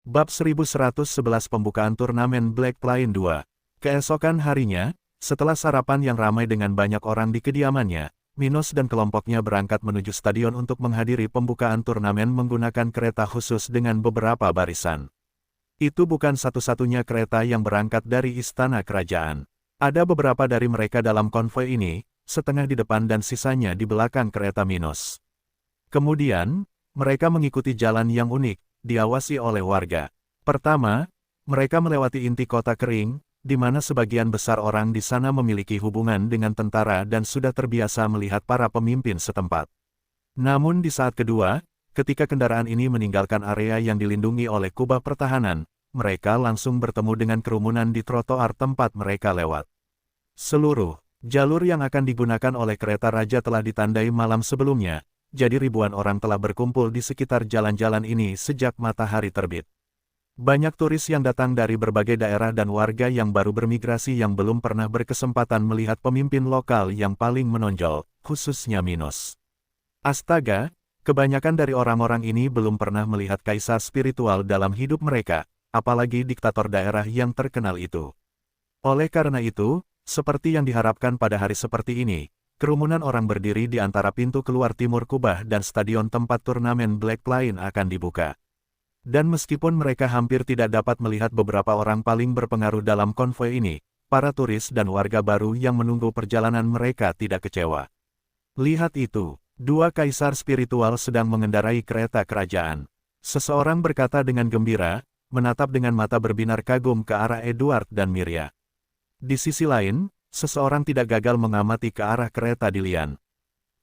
Bab 1111 Pembukaan Turnamen Black Lion 2. Keesokan harinya, setelah sarapan yang ramai dengan banyak orang di kediamannya, Minos dan kelompoknya berangkat menuju stadion untuk menghadiri pembukaan turnamen menggunakan kereta khusus dengan beberapa barisan. Itu bukan satu-satunya kereta yang berangkat dari istana kerajaan. Ada beberapa dari mereka dalam konvoi ini, setengah di depan dan sisanya di belakang kereta Minos. Kemudian, mereka mengikuti jalan yang unik, diawasi oleh warga. Pertama, mereka melewati inti kota kering, di mana sebagian besar orang di sana memiliki hubungan dengan tentara dan sudah terbiasa melihat para pemimpin setempat. Namun di saat kedua, ketika kendaraan ini meninggalkan area yang dilindungi oleh kubah pertahanan, mereka langsung bertemu dengan kerumunan di trotoar tempat mereka lewat. Seluruh jalur yang akan digunakan oleh kereta raja telah ditandai malam sebelumnya, jadi ribuan orang telah berkumpul di sekitar jalan-jalan ini sejak matahari terbit. Banyak turis yang datang dari berbagai daerah dan warga yang baru bermigrasi yang belum pernah berkesempatan melihat pemimpin lokal yang paling menonjol, khususnya Minos. Astaga, kebanyakan dari orang-orang ini belum pernah melihat kaisar spiritual dalam hidup mereka, apalagi diktator daerah yang terkenal itu. Oleh karena itu, seperti yang diharapkan pada hari seperti ini, kerumunan orang berdiri di antara pintu keluar timur kubah dan stadion tempat turnamen Black Lion akan dibuka. Dan meskipun mereka hampir tidak dapat melihat beberapa orang paling berpengaruh dalam konvoi ini, para turis dan warga baru yang menunggu perjalanan mereka tidak kecewa. Lihat itu, dua kaisar spiritual sedang mengendarai kereta kerajaan. Seseorang berkata dengan gembira, menatap dengan mata berbinar kagum ke arah Edward dan Miria. Di sisi lain, seseorang tidak gagal mengamati ke arah kereta Dilian.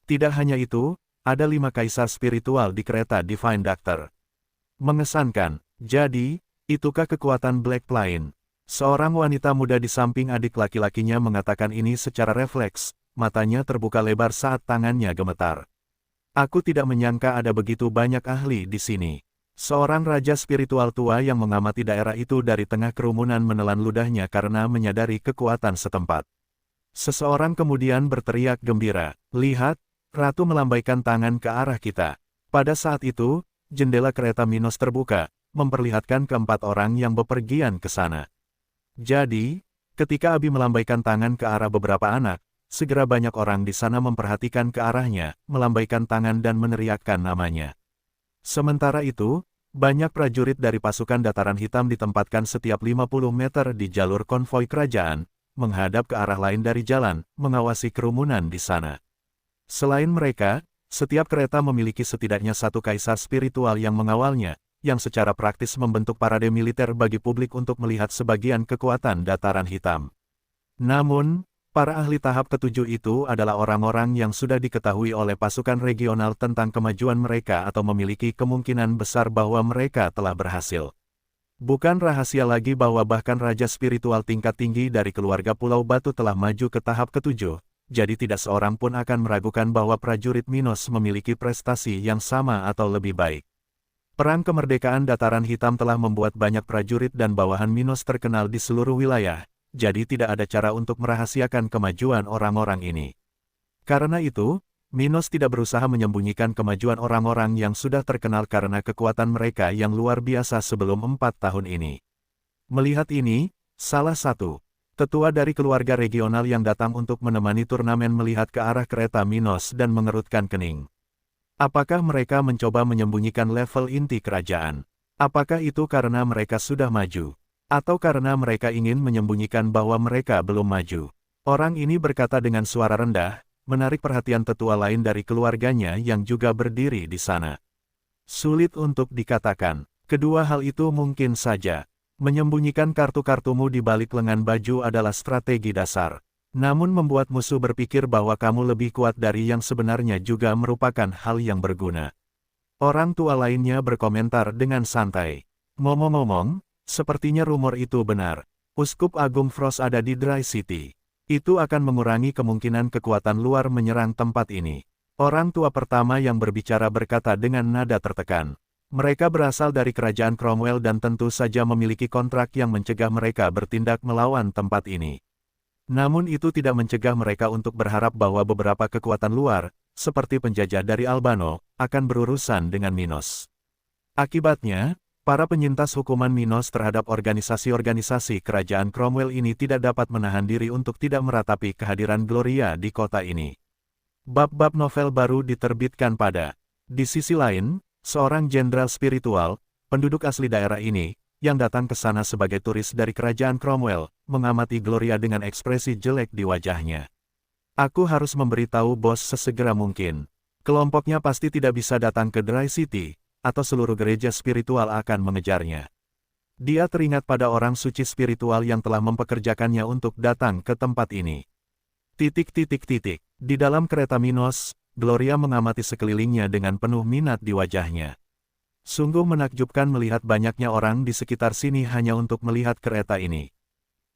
Tidak hanya itu, ada 5 kaisar spiritual di kereta Divine Doctor. Mengesankan, jadi, itukah kekuatan Black Lion? Seorang wanita muda di samping adik laki-lakinya mengatakan ini secara refleks, matanya terbuka lebar saat tangannya gemetar. Aku tidak menyangka ada begitu banyak ahli di sini. Seorang raja spiritual tua yang mengamati daerah itu dari tengah kerumunan menelan ludahnya karena menyadari kekuatan setempat. Seseorang kemudian berteriak gembira, "Lihat, Ratu melambaikan tangan ke arah kita." Pada saat itu, jendela kereta Minos terbuka, memperlihatkan keempat orang yang bepergian ke sana. Jadi, ketika Abi melambaikan tangan ke arah beberapa anak, segera banyak orang di sana memperhatikan ke arahnya, melambaikan tangan dan meneriakkan namanya. Sementara itu, banyak prajurit dari pasukan dataran hitam ditempatkan setiap 50 meter di jalur konvoi kerajaan, menghadap ke arah lain dari jalan, mengawasi kerumunan di sana. Selain mereka, setiap kereta memiliki setidaknya satu kaisar spiritual yang mengawalnya, yang secara praktis membentuk parade militer bagi publik untuk melihat sebagian kekuatan dataran hitam. Namun, para ahli tahap ketujuh itu adalah orang-orang yang sudah diketahui oleh pasukan regional tentang kemajuan mereka atau memiliki kemungkinan besar bahwa mereka telah berhasil. Bukan rahasia lagi bahwa bahkan raja spiritual tingkat tinggi dari keluarga Pulau Batu telah maju ke tahap ketujuh. Jadi tidak seorang pun akan meragukan bahwa prajurit Minos memiliki prestasi yang sama atau lebih baik. Perang kemerdekaan dataran hitam telah membuat banyak prajurit dan bawahan Minos terkenal di seluruh wilayah, jadi tidak ada cara untuk merahasiakan kemajuan orang-orang ini. Karena itu, Minos tidak berusaha menyembunyikan kemajuan orang-orang yang sudah terkenal karena kekuatan mereka yang luar biasa sebelum 4 tahun ini. Melihat ini, salah satu tetua dari keluarga regional yang datang untuk menemani turnamen melihat ke arah kereta Minos dan mengerutkan kening. Apakah mereka mencoba menyembunyikan level inti kerajaan? Apakah itu karena mereka sudah maju? Atau karena mereka ingin menyembunyikan bahwa mereka belum maju? Orang ini berkata dengan suara rendah, menarik perhatian tetua lain dari keluarganya yang juga berdiri di sana. Sulit untuk dikatakan. Kedua hal itu mungkin saja. Menyembunyikan kartu-kartumu di balik lengan baju adalah strategi dasar. Namun membuat musuh berpikir bahwa kamu lebih kuat dari yang sebenarnya juga merupakan hal yang berguna. Orang tua lainnya berkomentar dengan santai. Ngomong-ngomong, sepertinya rumor itu benar. Uskup Agung Frost ada di Dry City. Itu akan mengurangi kemungkinan kekuatan luar menyerang tempat ini. Orang tua pertama yang berbicara berkata dengan nada tertekan. Mereka berasal dari kerajaan Cromwell dan tentu saja memiliki kontrak yang mencegah mereka bertindak melawan tempat ini. Namun itu tidak mencegah mereka untuk berharap bahwa beberapa kekuatan luar, seperti penjajah dari Albano, akan berurusan dengan Minos. Akibatnya, Para penyintas hukuman Minos terhadap organisasi-organisasi kerajaan Cromwell ini tidak dapat menahan diri untuk tidak meratapi kehadiran Gloria di kota ini. Bab-bab novel baru diterbitkan pada. Di sisi lain, seorang jenderal spiritual, penduduk asli daerah ini, yang datang ke sana sebagai turis dari kerajaan Cromwell, mengamati Gloria dengan ekspresi jelek di wajahnya. Aku harus memberitahu bos sesegera mungkin. Kelompoknya pasti tidak bisa datang ke Dry City, atau seluruh gereja spiritual akan mengejarnya. Dia teringat pada orang suci spiritual yang telah mempekerjakannya untuk datang ke tempat ini. Di dalam kereta Minos, Gloria mengamati sekelilingnya dengan penuh minat di wajahnya. Sungguh menakjubkan melihat banyaknya orang di sekitar sini hanya untuk melihat kereta ini.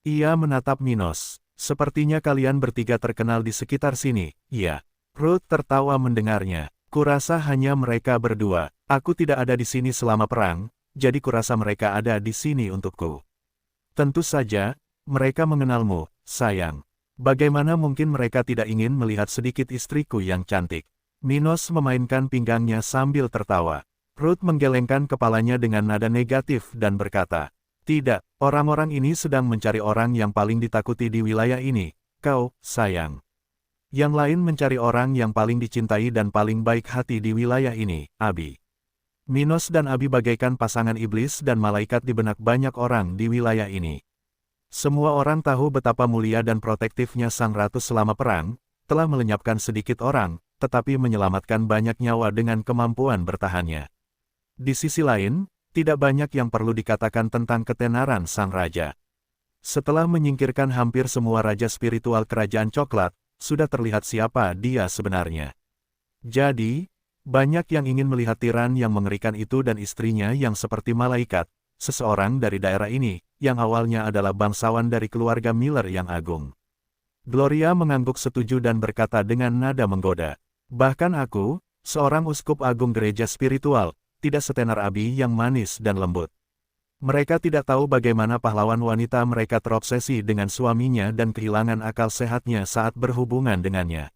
Ia menatap Minos. Sepertinya kalian bertiga terkenal di sekitar sini, iya. Ruth tertawa mendengarnya. Kurasa hanya mereka berdua. Aku tidak ada di sini selama perang, jadi kurasa mereka ada di sini untukku. Tentu saja, mereka mengenalmu, sayang. Bagaimana mungkin mereka tidak ingin melihat sedikit istriku yang cantik? Minos memainkan pinggangnya sambil tertawa. Ruth menggelengkan kepalanya dengan nada negatif dan berkata, "Tidak, orang-orang ini sedang mencari orang yang paling ditakuti di wilayah ini, kau, sayang. Yang lain mencari orang yang paling dicintai dan paling baik hati di wilayah ini, Abi." Minos dan Abi bagaikan pasangan iblis dan malaikat di benak banyak orang di wilayah ini. Semua orang tahu betapa mulia dan protektifnya sang ratu selama perang, telah melenyapkan sedikit orang, tetapi menyelamatkan banyak nyawa dengan kemampuan bertahannya. Di sisi lain, tidak banyak yang perlu dikatakan tentang ketenaran sang raja. Setelah menyingkirkan hampir semua raja spiritual kerajaan coklat, sudah terlihat siapa dia sebenarnya. Jadi, banyak yang ingin melihat tiran yang mengerikan itu dan istrinya yang seperti malaikat, seseorang dari daerah ini, yang awalnya adalah bangsawan dari keluarga Miller yang agung. Gloria mengangguk setuju dan berkata dengan nada menggoda. Bahkan aku, seorang uskup agung gereja spiritual, tidak setenar Abi yang manis dan lembut. Mereka tidak tahu bagaimana pahlawan wanita mereka terobsesi dengan suaminya dan kehilangan akal sehatnya saat berhubungan dengannya.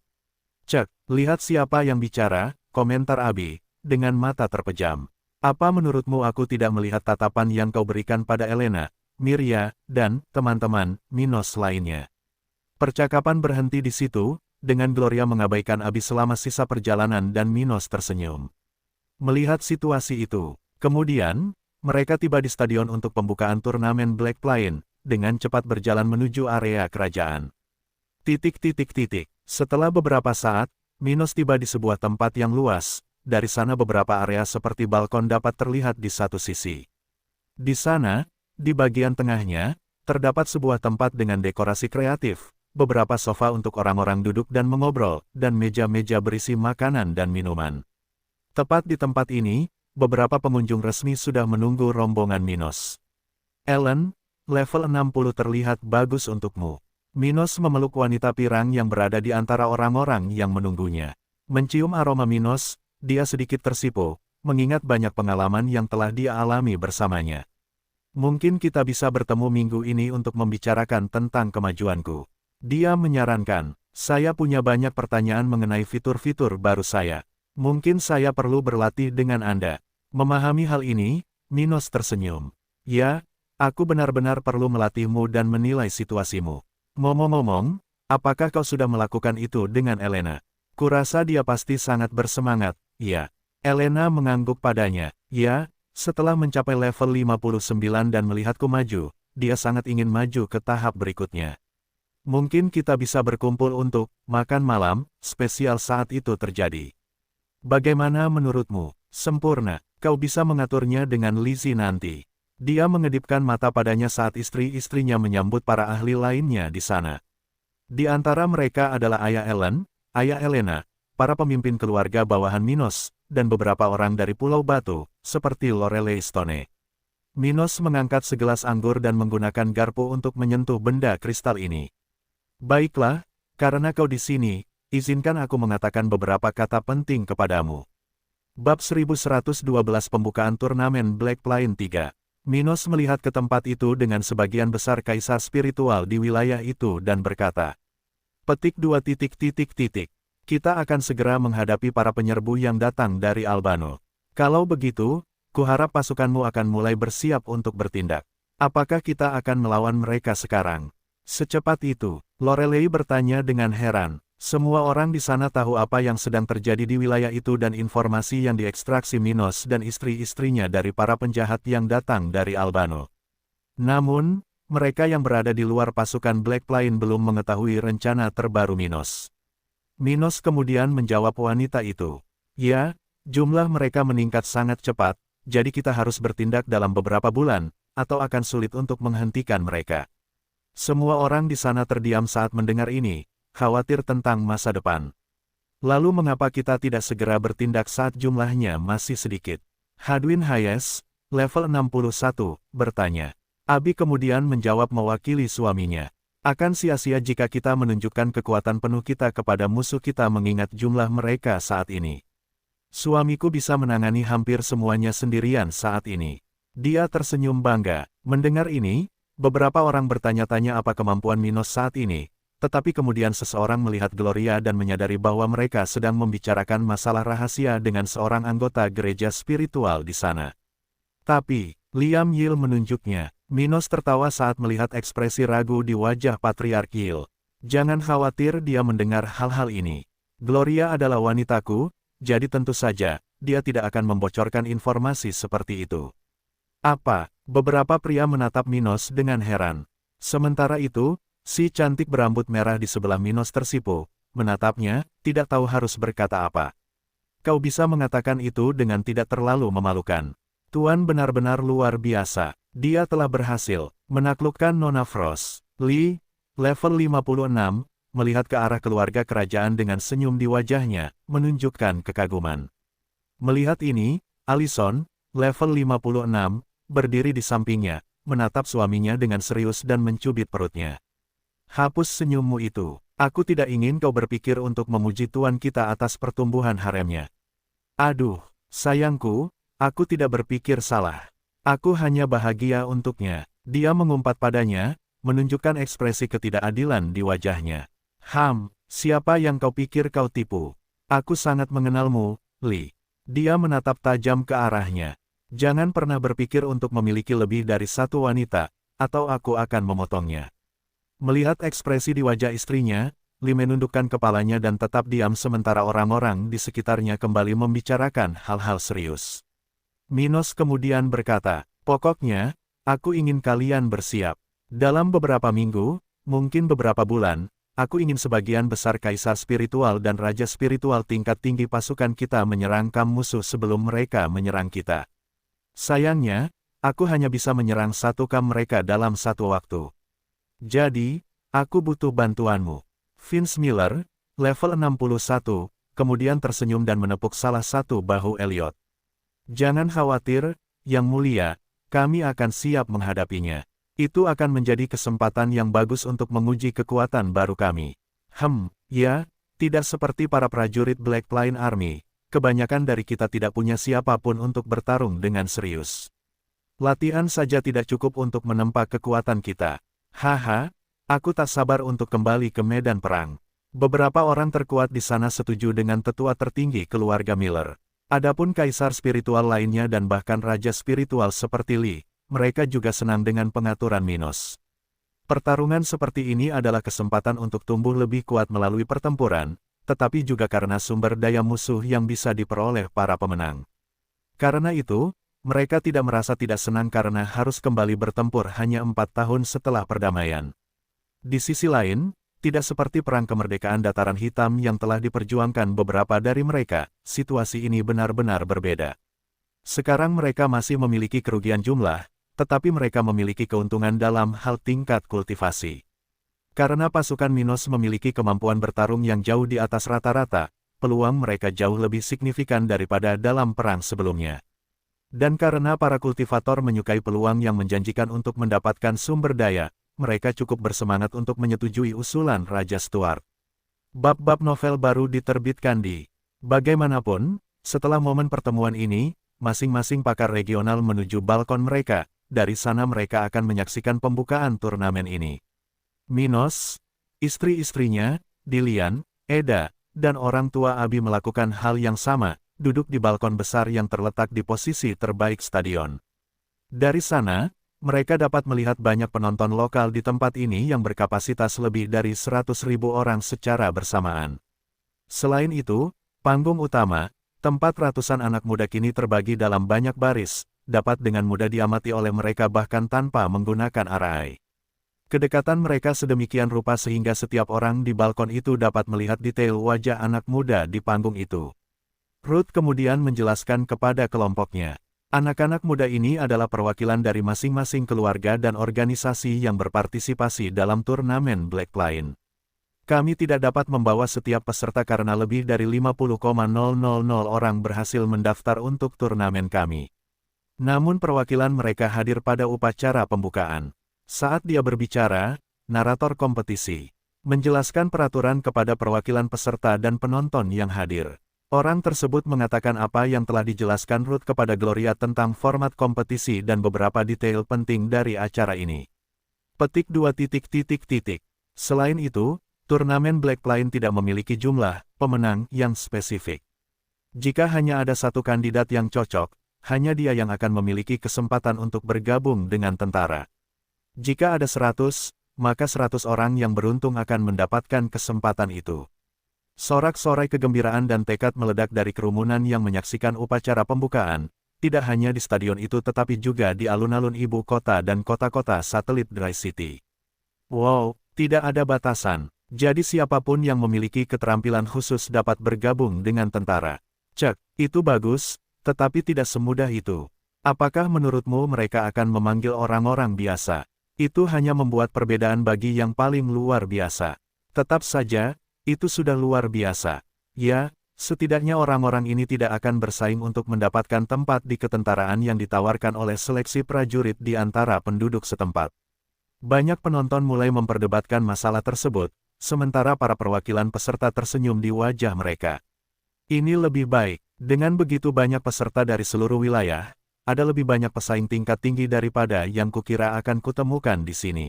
"Cek, lihat siapa yang bicara," komentar Abi, dengan mata terpejam. "Apa menurutmu aku tidak melihat tatapan yang kau berikan pada Elena, Mirya, dan teman-teman Minos lainnya?" Percakapan berhenti di situ, dengan Gloria mengabaikan Abi selama sisa perjalanan dan Minos tersenyum. Melihat situasi itu, kemudian, mereka tiba di stadion untuk pembukaan turnamen Black Lion, dengan cepat berjalan menuju area kerajaan. Setelah beberapa saat, Minos tiba di sebuah tempat yang luas, dari sana beberapa area seperti balkon dapat terlihat di satu sisi. Di sana, di bagian tengahnya, terdapat sebuah tempat dengan dekorasi kreatif, beberapa sofa untuk orang-orang duduk dan mengobrol, dan meja-meja berisi makanan dan minuman. Tepat di tempat ini, beberapa pengunjung resmi sudah menunggu rombongan Minos. "Ellen, level 60 terlihat bagus untukmu." Minos memeluk wanita pirang yang berada di antara orang-orang yang menunggunya. Mencium aroma Minos, dia sedikit tersipu, mengingat banyak pengalaman yang telah dia alami bersamanya. "Mungkin kita bisa bertemu minggu ini untuk membicarakan tentang kemajuanku." Dia menyarankan, "Saya punya banyak pertanyaan mengenai fitur-fitur baru saya. Mungkin saya perlu berlatih dengan Anda." Memahami hal ini, Minos tersenyum. "Ya, aku benar-benar perlu melatihmu dan menilai situasimu. Ngomong-ngomong, apakah kau sudah melakukan itu dengan Elena?" "Kurasa dia pasti sangat bersemangat." "Ya." Elena mengangguk padanya. "Ya, setelah mencapai level 59 dan melihatku maju, dia sangat ingin maju ke tahap berikutnya. Mungkin kita bisa berkumpul untuk makan malam spesial saat itu terjadi." "Bagaimana menurutmu?" "Sempurna. Kau bisa mengaturnya dengan Lizzie nanti." Dia mengedipkan mata padanya saat istri-istrinya menyambut para ahli lainnya di sana. Di antara mereka adalah ayah Ellen, ayah Elena, para pemimpin keluarga bawahan Minos, dan beberapa orang dari Pulau Batu, seperti Lorelei Stone. Minos mengangkat segelas anggur dan menggunakan garpu untuk menyentuh benda kristal ini. "Baiklah, karena kau di sini, izinkan aku mengatakan beberapa kata penting kepadamu." Bab 1112 Pembukaan Turnamen Black Lion 3. Minos melihat ke tempat itu dengan sebagian besar kaisar spiritual di wilayah itu dan berkata, "Petik 2 titik. Kita akan segera menghadapi para penyerbu yang datang dari Albano. Kalau begitu, Kuharap pasukanmu akan mulai bersiap untuk bertindak. Apakah kita akan melawan mereka sekarang? Secepat itu, Lorelei bertanya dengan heran. Semua orang di sana tahu apa yang sedang terjadi di wilayah itu dan informasi yang diekstraksi Minos dan istri-istrinya dari para penjahat yang datang dari Albano. Namun, mereka yang berada di luar pasukan Black Plain belum mengetahui rencana terbaru Minos. Minos kemudian menjawab wanita itu. Ya, jumlah mereka meningkat sangat cepat, jadi kita harus bertindak dalam beberapa bulan, atau akan sulit untuk menghentikan mereka. Semua orang di sana terdiam saat mendengar ini, khawatir tentang masa depan. Lalu mengapa kita tidak segera bertindak saat jumlahnya masih sedikit? Hadwin Hayes, level 61, bertanya. Abi kemudian menjawab mewakili suaminya. Akan sia-sia jika kita menunjukkan kekuatan penuh kita kepada musuh kita mengingat jumlah mereka saat ini. Suamiku bisa menangani hampir semuanya sendirian saat ini. Dia tersenyum bangga. Mendengar ini, beberapa orang bertanya-tanya apa kemampuan Minos saat ini. Tetapi kemudian seseorang melihat Gloria dan menyadari bahwa mereka sedang membicarakan masalah rahasia dengan seorang anggota gereja spiritual di sana. Tapi, Liam Yil menunjuknya. Minos tertawa saat melihat ekspresi ragu di wajah Patriark Yil. Jangan khawatir dia mendengar hal-hal ini. Gloria adalah wanitaku, jadi tentu saja, dia tidak akan membocorkan informasi seperti itu. Apa? Beberapa pria menatap Minos dengan heran. Sementara itu, si cantik berambut merah di sebelah Minos tersipu, menatapnya, tidak tahu harus berkata apa. Kau bisa mengatakan itu dengan tidak terlalu memalukan. Tuan benar-benar luar biasa. Dia telah berhasil menaklukkan Nona Frost. Lee, level 56, melihat ke arah keluarga kerajaan dengan senyum di wajahnya, menunjukkan kekaguman. Melihat ini, Allison, level 56, berdiri di sampingnya, menatap suaminya dengan serius dan mencubit perutnya. Hapus senyummu itu. Aku tidak ingin kau berpikir untuk memuji tuan kita atas pertumbuhan haremnya. Aduh, sayangku, aku tidak berpikir salah. Aku hanya bahagia untuknya. Dia mengumpat padanya, menunjukkan ekspresi ketidakadilan di wajahnya. Siapa yang kau pikir kau tipu? Aku sangat mengenalmu, Lee. Dia menatap tajam ke arahnya. Jangan pernah berpikir untuk memiliki lebih dari satu wanita, atau aku akan memotongnya. Melihat ekspresi di wajah istrinya, Lee menundukkan kepalanya dan tetap diam sementara orang-orang di sekitarnya kembali membicarakan hal-hal serius. Minos kemudian berkata, pokoknya, aku ingin kalian bersiap. Dalam beberapa minggu, mungkin beberapa bulan, aku ingin sebagian besar kaisar spiritual dan raja spiritual tingkat tinggi pasukan kita menyerang kamp musuh sebelum mereka menyerang kita. Sayangnya, aku hanya bisa menyerang satu kamp mereka dalam satu waktu. Jadi, aku butuh bantuanmu. Vince Miller, level 61, kemudian tersenyum dan menepuk salah satu bahu Elliot. Jangan khawatir, Yang Mulia, kami akan siap menghadapinya. Itu akan menjadi kesempatan yang bagus untuk menguji kekuatan baru kami. Ya, tidak seperti para prajurit Black Plain Army, kebanyakan dari kita tidak punya siapapun untuk bertarung dengan serius. Latihan saja tidak cukup untuk menempa kekuatan kita. Aku tak sabar untuk kembali ke medan perang. Beberapa orang terkuat di sana setuju dengan tetua tertinggi keluarga Miller. Adapun kaisar spiritual lainnya dan bahkan raja spiritual seperti Lee, mereka juga senang dengan pengaturan Minos. Pertarungan seperti ini adalah kesempatan untuk tumbuh lebih kuat melalui pertempuran, tetapi juga karena sumber daya musuh yang bisa diperoleh para pemenang. Karena itu, mereka tidak merasa tidak senang karena harus kembali bertempur hanya 4 tahun setelah perdamaian. Di sisi lain, tidak seperti perang kemerdekaan dataran hitam yang telah diperjuangkan beberapa dari mereka, situasi ini benar-benar berbeda. Sekarang mereka masih memiliki kerugian jumlah, tetapi mereka memiliki keuntungan dalam hal tingkat kultivasi. Karena pasukan Minos memiliki kemampuan bertarung yang jauh di atas rata-rata, peluang mereka jauh lebih signifikan daripada dalam perang sebelumnya. Dan karena para kultivator menyukai peluang yang menjanjikan untuk mendapatkan sumber daya, mereka cukup bersemangat untuk menyetujui usulan Raja Stuart. Bab-bab novel baru diterbitkan di. Bagaimanapun, setelah momen pertemuan ini, masing-masing pakar regional menuju balkon mereka, dari sana mereka akan menyaksikan pembukaan turnamen ini. Minos, istri-istrinya, Dilian, Eda, dan orang tua Abi melakukan hal yang sama, duduk di balkon besar yang terletak di posisi terbaik stadion. Dari sana, mereka dapat melihat banyak penonton lokal di tempat ini yang berkapasitas lebih dari 100.000 orang secara bersamaan. Selain itu, panggung utama, tempat ratusan anak muda kini terbagi dalam banyak baris, dapat dengan mudah diamati oleh mereka bahkan tanpa menggunakan arai. Kedekatan mereka sedemikian rupa sehingga setiap orang di balkon itu dapat melihat detail wajah anak muda di panggung itu. Ruth kemudian menjelaskan kepada kelompoknya, anak-anak muda ini adalah perwakilan dari masing-masing keluarga dan organisasi yang berpartisipasi dalam turnamen Black Lion. Kami tidak dapat membawa setiap peserta karena lebih dari 50,000 orang berhasil mendaftar untuk turnamen kami. Namun perwakilan mereka hadir pada upacara pembukaan. Saat dia berbicara, narator kompetisi menjelaskan peraturan kepada perwakilan peserta dan penonton yang hadir. Orang tersebut mengatakan apa yang telah dijelaskan Ruth kepada Gloria tentang format kompetisi dan beberapa detail penting dari acara ini. Petik 2. Selain itu, turnamen Black Lion tidak memiliki jumlah pemenang yang spesifik. Jika hanya ada satu kandidat yang cocok, hanya dia yang akan memiliki kesempatan untuk bergabung dengan tentara. Jika ada 100, maka 100 orang yang beruntung akan mendapatkan kesempatan itu. Sorak-sorai kegembiraan dan tekad meledak dari kerumunan yang menyaksikan upacara pembukaan, tidak hanya di stadion itu tetapi juga di alun-alun ibu kota dan kota-kota satelit Dry City. Wow, tidak ada batasan. Jadi siapapun yang memiliki keterampilan khusus dapat bergabung dengan tentara. Cek, itu bagus, tetapi tidak semudah itu. Apakah menurutmu mereka akan memanggil orang-orang biasa? Itu hanya membuat perbedaan bagi yang paling luar biasa. Tetap saja, itu sudah luar biasa. Ya, setidaknya orang-orang ini tidak akan bersaing untuk mendapatkan tempat di ketentaraan yang ditawarkan oleh seleksi prajurit di antara penduduk setempat. Banyak penonton mulai memperdebatkan masalah tersebut, sementara para perwakilan peserta tersenyum di wajah mereka. Ini lebih baik, dengan begitu banyak peserta dari seluruh wilayah, ada lebih banyak pesaing tingkat tinggi daripada yang kukira akan kutemukan di sini.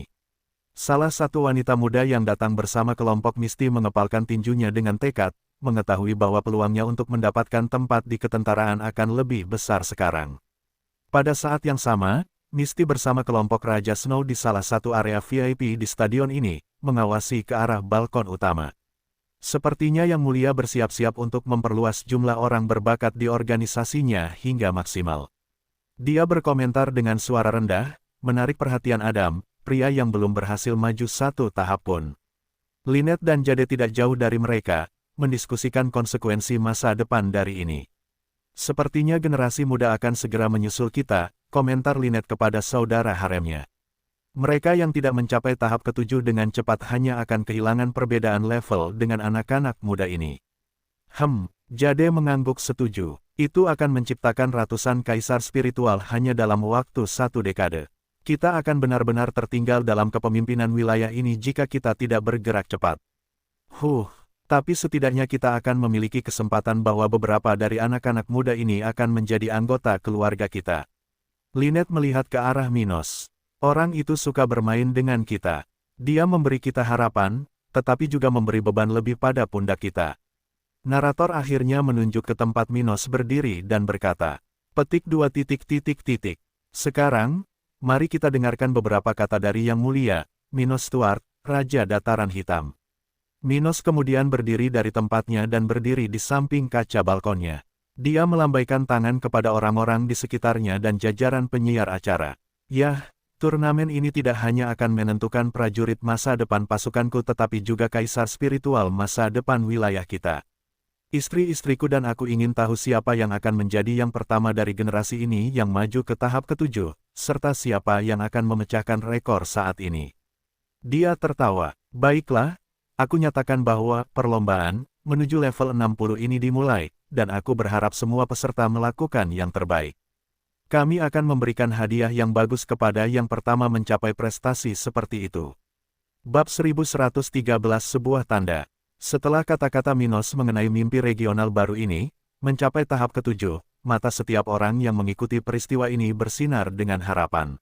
Salah satu wanita muda yang datang bersama kelompok Misty mengepalkan tinjunya dengan tekad, mengetahui bahwa peluangnya untuk mendapatkan tempat di ketentaraan akan lebih besar sekarang. Pada saat yang sama, Misty bersama kelompok Raja Snow di salah satu area VIP di stadion ini, mengawasi ke arah balkon utama. Sepertinya Yang Mulia bersiap-siap untuk memperluas jumlah orang berbakat di organisasinya hingga maksimal. Dia berkomentar dengan suara rendah, menarik perhatian Adam, pria yang belum berhasil maju satu tahap pun. Lynette dan Jade tidak jauh dari mereka, mendiskusikan konsekuensi masa depan dari ini. Sepertinya generasi muda akan segera menyusul kita, komentar Lynette kepada saudara haremnya. Mereka yang tidak mencapai tahap ke-7 dengan cepat hanya akan kehilangan perbedaan level dengan anak-anak muda ini. Jade mengangguk setuju. Itu akan menciptakan ratusan kaisar spiritual hanya dalam waktu 1 dekade. Kita akan benar-benar tertinggal dalam kepemimpinan wilayah ini jika kita tidak bergerak cepat. Tapi setidaknya kita akan memiliki kesempatan bahwa beberapa dari anak-anak muda ini akan menjadi anggota keluarga kita. Lynette melihat ke arah Minos. Orang itu suka bermain dengan kita. Dia memberi kita harapan, tetapi juga memberi beban lebih pada pundak kita. Narator akhirnya menunjuk ke tempat Minos berdiri dan berkata, petik 2. Sekarang, mari kita dengarkan beberapa kata dari Yang Mulia, Minos Stuart, Raja Dataran Hitam. Minos kemudian berdiri dari tempatnya dan berdiri di samping kaca balkonnya. Dia melambaikan tangan kepada orang-orang di sekitarnya dan jajaran penyiar acara. Yah, turnamen ini tidak hanya akan menentukan prajurit masa depan pasukanku tetapi juga kaisar spiritual masa depan wilayah kita. Istri-istriku dan aku ingin tahu siapa yang akan menjadi yang pertama dari generasi ini yang maju ke tahap ke-7, serta siapa yang akan memecahkan rekor saat ini. Dia tertawa. Baiklah, aku nyatakan bahwa perlombaan menuju level 60 ini dimulai, dan aku berharap semua peserta melakukan yang terbaik. Kami akan memberikan hadiah yang bagus kepada yang pertama mencapai prestasi seperti itu. Bab 1113 sebuah tanda. Setelah kata-kata Minos mengenai mimpi regional baru ini, mencapai tahap ke-7, mata setiap orang yang mengikuti peristiwa ini bersinar dengan harapan.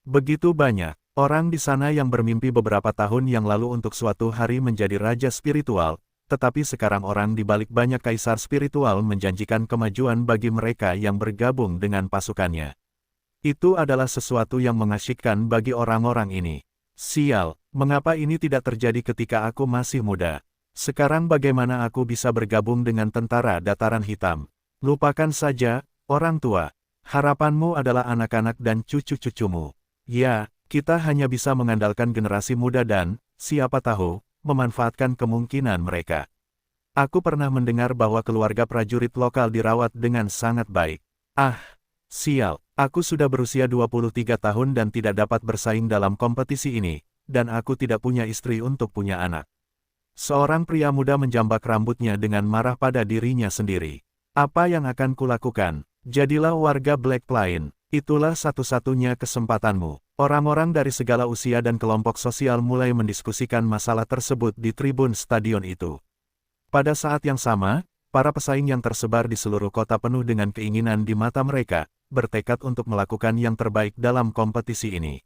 Begitu banyak orang di sana yang bermimpi beberapa tahun yang lalu untuk suatu hari menjadi raja spiritual, tetapi sekarang orang di balik banyak kaisar spiritual menjanjikan kemajuan bagi mereka yang bergabung dengan pasukannya. Itu adalah sesuatu yang mengasyikkan bagi orang-orang ini. Sial, mengapa ini tidak terjadi ketika aku masih muda? Sekarang bagaimana aku bisa bergabung dengan tentara dataran hitam? Lupakan saja, orang tua. Harapanmu adalah anak-anak dan cucu-cucumu. Ya, kita hanya bisa mengandalkan generasi muda dan, siapa tahu, memanfaatkan kemungkinan mereka. Aku pernah mendengar bahwa keluarga prajurit lokal dirawat dengan sangat baik. Ah, sial, aku sudah berusia 23 tahun dan tidak dapat bersaing dalam kompetisi ini, dan aku tidak punya istri untuk punya anak. Seorang pria muda menjambak rambutnya dengan marah pada dirinya sendiri. Apa yang akan kulakukan? Jadilah warga Black Plain. Itulah satu-satunya kesempatanmu. Orang-orang dari segala usia dan kelompok sosial mulai mendiskusikan masalah tersebut di tribun stadion itu. Pada saat yang sama, para pesaing yang tersebar di seluruh kota penuh dengan keinginan di mata mereka, bertekad untuk melakukan yang terbaik dalam kompetisi ini.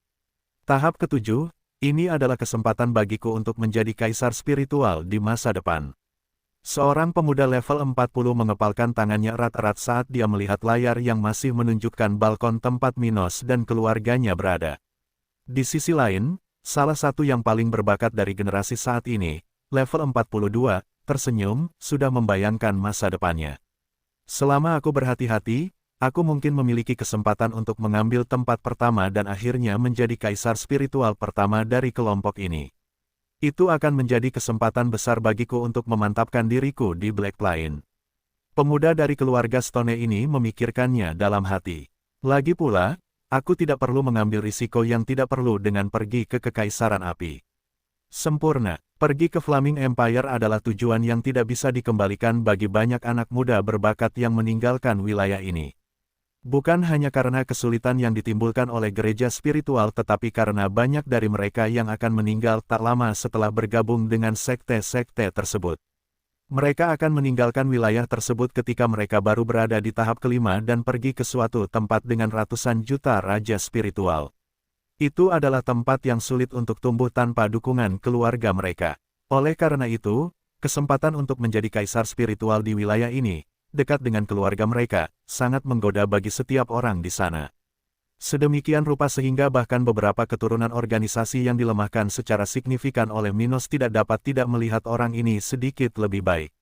Tahap ketujuh, ini adalah kesempatan bagiku untuk menjadi kaisar spiritual di masa depan. Seorang pemuda level 40 mengepalkan tangannya erat-erat saat dia melihat layar yang masih menunjukkan balkon tempat Minos dan keluarganya berada. Di sisi lain, salah satu yang paling berbakat dari generasi saat ini, level 42, tersenyum, sudah membayangkan masa depannya. Selama aku berhati-hati, aku mungkin memiliki kesempatan untuk mengambil tempat pertama dan akhirnya menjadi kaisar spiritual pertama dari kelompok ini. Itu akan menjadi kesempatan besar bagiku untuk memantapkan diriku di Black Plain. Pemuda dari keluarga Stone ini memikirkannya dalam hati. Lagi pula, aku tidak perlu mengambil risiko yang tidak perlu dengan pergi ke Kekaisaran Api. Sempurna, pergi ke Flaming Empire adalah tujuan yang tidak bisa dikembalikan bagi banyak anak muda berbakat yang meninggalkan wilayah ini. Bukan hanya karena kesulitan yang ditimbulkan oleh gereja spiritual tetapi karena banyak dari mereka yang akan meninggal tak lama setelah bergabung dengan sekte-sekte tersebut. Mereka akan meninggalkan wilayah tersebut ketika mereka baru berada di tahap kelima dan pergi ke suatu tempat dengan ratusan juta raja spiritual. Itu adalah tempat yang sulit untuk tumbuh tanpa dukungan keluarga mereka. Oleh karena itu, kesempatan untuk menjadi kaisar spiritual di wilayah ini, dekat dengan keluarga mereka, sangat menggoda bagi setiap orang di sana. Sedemikian rupa sehingga bahkan beberapa keturunan organisasi yang dilemahkan secara signifikan oleh Minos tidak dapat tidak melihat orang ini sedikit lebih baik.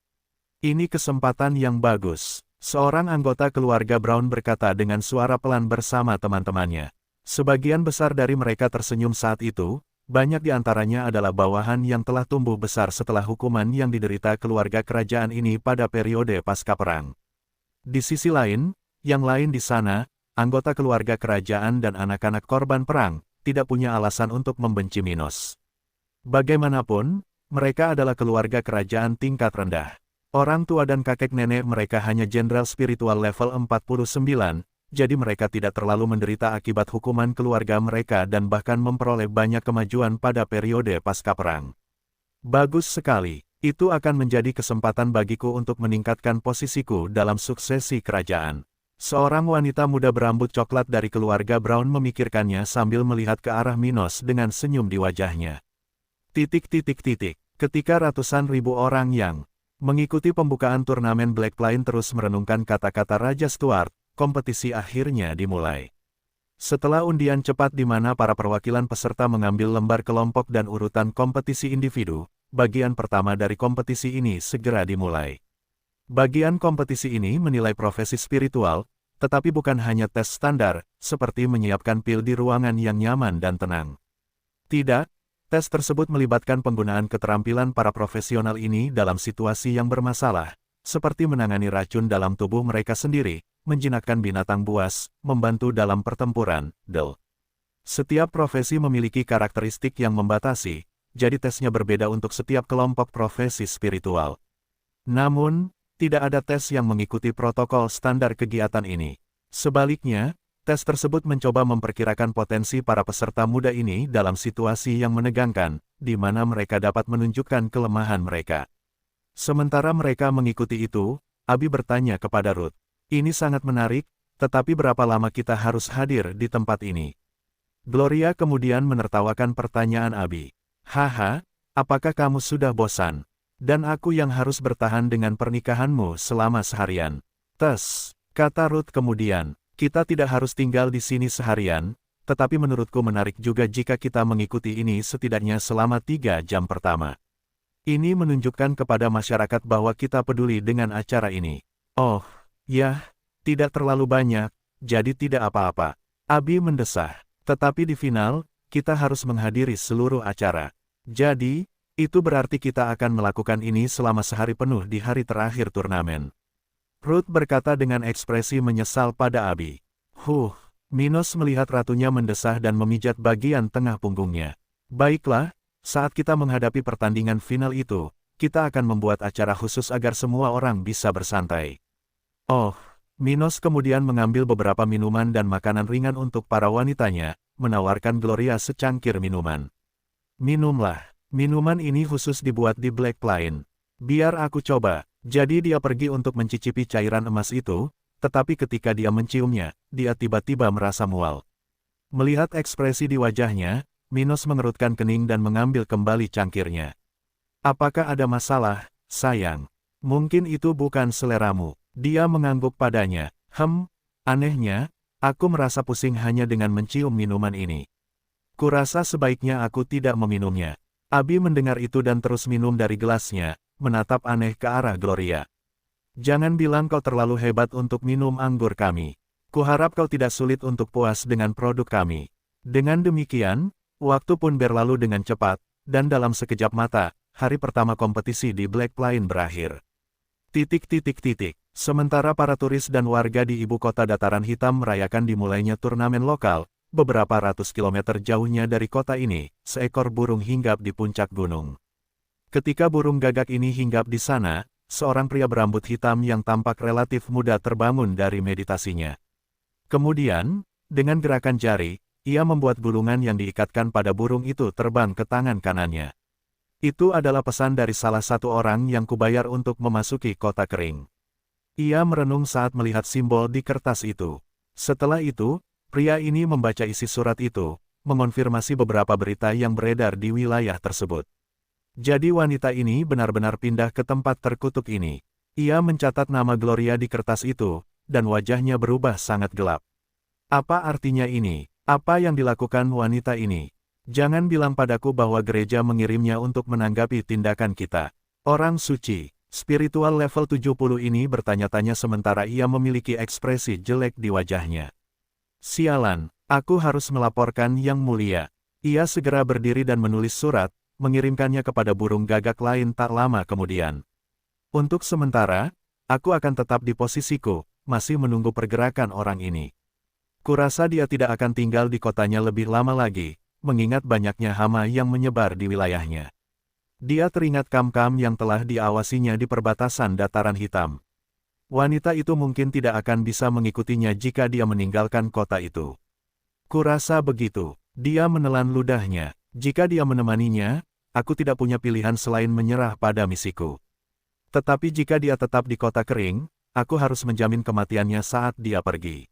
Ini kesempatan yang bagus. Seorang anggota keluarga Brown berkata dengan suara pelan bersama teman-temannya. Sebagian besar dari mereka tersenyum saat itu, banyak di antaranya adalah bawahan yang telah tumbuh besar setelah hukuman yang diderita keluarga kerajaan ini pada periode pasca perang. Di sisi lain, yang lain di sana, anggota keluarga kerajaan dan anak-anak korban perang, tidak punya alasan untuk membenci Minos. Bagaimanapun, mereka adalah keluarga kerajaan tingkat rendah. Orang tua dan kakek nenek mereka hanya jenderal spiritual level 49, jadi mereka tidak terlalu menderita akibat hukuman keluarga mereka dan bahkan memperoleh banyak kemajuan pada periode pasca perang. Bagus sekali, itu akan menjadi kesempatan bagiku untuk meningkatkan posisiku dalam suksesi kerajaan. Seorang wanita muda berambut coklat dari keluarga Brown memikirkannya sambil melihat ke arah Minos dengan senyum di wajahnya. Ketika ratusan ribu orang yang mengikuti pembukaan turnamen Black Plain terus merenungkan kata-kata Raja Stuart, kompetisi akhirnya dimulai. Setelah undian cepat di mana para perwakilan peserta mengambil lembar kelompok dan urutan kompetisi individu, bagian pertama dari kompetisi ini segera dimulai. Bagian kompetisi ini menilai profesi spiritual, tetapi bukan hanya tes standar, seperti menyiapkan pil di ruangan yang nyaman dan tenang. Tidak, tes tersebut melibatkan penggunaan keterampilan para profesional ini dalam situasi yang bermasalah, seperti menangani racun dalam tubuh mereka sendiri, menjinakkan binatang buas, membantu dalam pertempuran, Setiap profesi memiliki karakteristik yang membatasi, jadi tesnya berbeda untuk setiap kelompok profesi spiritual. Namun, tidak ada tes yang mengikuti protokol standar kegiatan ini. Sebaliknya, tes tersebut mencoba memperkirakan potensi para peserta muda ini dalam situasi yang menegangkan, di mana mereka dapat menunjukkan kelemahan mereka. Sementara mereka mengikuti itu, Abi bertanya kepada Ruth. Ini sangat menarik, tetapi berapa lama kita harus hadir di tempat ini? Gloria kemudian menertawakan pertanyaan Abi. Haha, apakah kamu sudah bosan? Dan aku yang harus bertahan dengan pernikahanmu selama seharian. Tes, kata Ruth kemudian, kita tidak harus tinggal di sini seharian, tetapi menurutku menarik juga jika kita mengikuti ini setidaknya selama 3 jam pertama. Ini menunjukkan kepada masyarakat bahwa kita peduli dengan acara ini. Oh, ya, tidak terlalu banyak, jadi tidak apa-apa. Abi mendesah. Tetapi di final, kita harus menghadiri seluruh acara. Jadi, itu berarti kita akan melakukan ini selama sehari penuh di hari terakhir turnamen. Ruth berkata dengan ekspresi menyesal pada Abi. Minos melihat ratunya mendesah dan memijat bagian tengah punggungnya. Baiklah, saat kita menghadapi pertandingan final itu, kita akan membuat acara khusus agar semua orang bisa bersantai. Oh, Minos kemudian mengambil beberapa minuman dan makanan ringan untuk para wanitanya, menawarkan Gloria secangkir minuman. Minumlah, minuman ini khusus dibuat di Black Plain. Biar aku coba. Jadi dia pergi untuk mencicipi cairan emas itu, tetapi ketika dia menciumnya, dia tiba-tiba merasa mual. Melihat ekspresi di wajahnya, Minos mengerutkan kening dan mengambil kembali cangkirnya. Apakah ada masalah, sayang? Mungkin itu bukan seleramu. Dia mengangguk padanya. Anehnya, aku merasa pusing hanya dengan mencium minuman ini. Kurasa sebaiknya aku tidak meminumnya. Abi mendengar itu dan terus minum dari gelasnya, menatap aneh ke arah Gloria. Jangan bilang kau terlalu hebat untuk minum anggur kami. Kuharap kau tidak sulit untuk puas dengan produk kami. Dengan demikian, waktu pun berlalu dengan cepat, dan dalam sekejap mata, hari pertama kompetisi di Black Plain berakhir. Sementara para turis dan warga di ibu kota dataran hitam merayakan dimulainya turnamen lokal, beberapa ratus kilometer jauhnya dari kota ini, seekor burung hinggap di puncak gunung. Ketika burung gagak ini hinggap di sana, seorang pria berambut hitam yang tampak relatif muda terbangun dari meditasinya. Kemudian, dengan gerakan jari, ia membuat gulungan yang diikatkan pada burung itu terbang ke tangan kanannya. Itu adalah pesan dari salah satu orang yang kubayar untuk memasuki kota kering. Ia merenung saat melihat simbol di kertas itu. Setelah itu, pria ini membaca isi surat itu, mengonfirmasi beberapa berita yang beredar di wilayah tersebut. Jadi wanita ini benar-benar pindah ke tempat terkutuk ini. Ia mencatat nama Gloria di kertas itu, dan wajahnya berubah sangat gelap. Apa artinya ini? Apa yang dilakukan wanita ini? Jangan bilang padaku bahwa gereja mengirimnya untuk menanggapi tindakan kita. Orang suci, spiritual level 70 ini bertanya-tanya sementara ia memiliki ekspresi jelek di wajahnya. Sialan, aku harus melaporkan yang mulia. Ia segera berdiri dan menulis surat, mengirimkannya kepada burung gagak lain tak lama kemudian. Untuk sementara, aku akan tetap di posisiku, masih menunggu pergerakan orang ini. Kurasa dia tidak akan tinggal di kotanya lebih lama lagi, mengingat banyaknya hama yang menyebar di wilayahnya. Dia teringat kam-kam yang telah diawasinya di perbatasan dataran hitam. Wanita itu mungkin tidak akan bisa mengikutinya jika dia meninggalkan kota itu. Kurasa begitu. Dia menelan ludahnya. Jika dia menemaninya, aku tidak punya pilihan selain menyerah pada misiku. Tetapi jika dia tetap di kota kering, aku harus menjamin kematiannya saat dia pergi.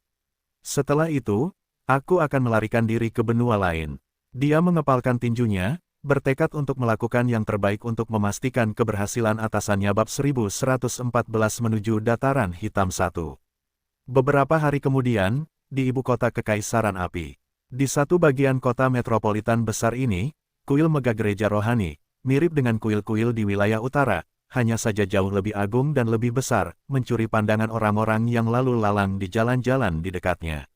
Setelah itu, aku akan melarikan diri ke benua lain. Dia mengepalkan tinjunya, bertekad untuk melakukan yang terbaik untuk memastikan keberhasilan atasannya. Bab 1114 menuju dataran hitam 1. Beberapa hari kemudian, di ibu kota Kekaisaran Api. Di satu bagian kota metropolitan besar ini, kuil megah gereja rohani, mirip dengan kuil-kuil di wilayah utara, hanya saja jauh lebih agung dan lebih besar, mencuri pandangan orang-orang yang lalu lalang di jalan-jalan di dekatnya.